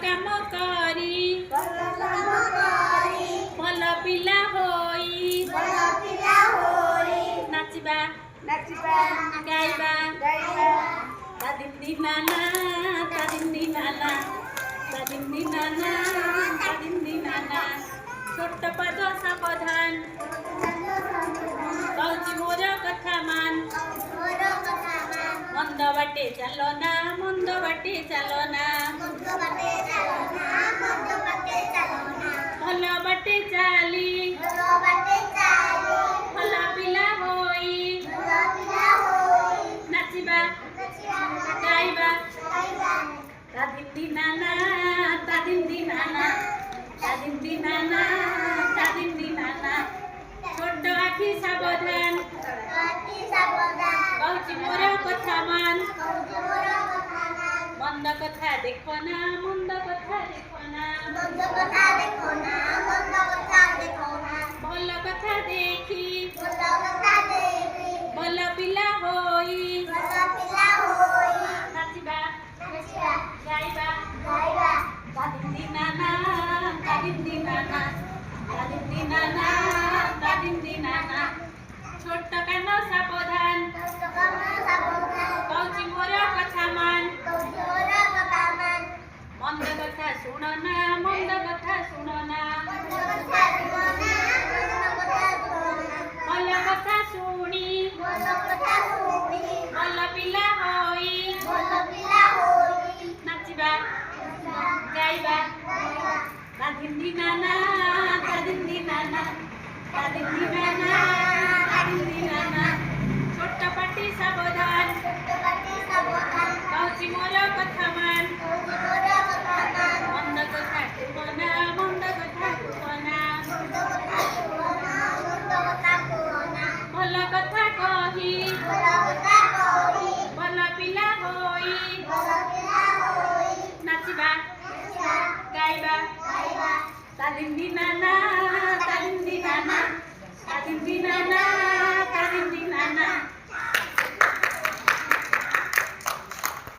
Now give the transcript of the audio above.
काम करी भल पिला होई नाचिबा गाइबा तादिन नाना छोट पद सावधान कहूची मोर कथा मान मंद बाटे चलो ना भल बाटे चाली भल पिला होई नाचिबा गाइबा तादिन नाना छोट आखि सावधान कहूची मोर कथा मान मंद कथा देखो ना भल कथा देखी भल पिला होई नाचिबा गाइबा तादिन नाना छोट कान सावधान कहूची मोर कथा मान मंद कथा सुन ना भल कथा शुणी भल पिला होई नाचिबा गाइबा तादिन नाना छोट पाटी सावधान कहूची मोर कथा मान मंद कथा कुहना भल कथा कही भल पिला होई नाचिबा गाइबा तादिन नाना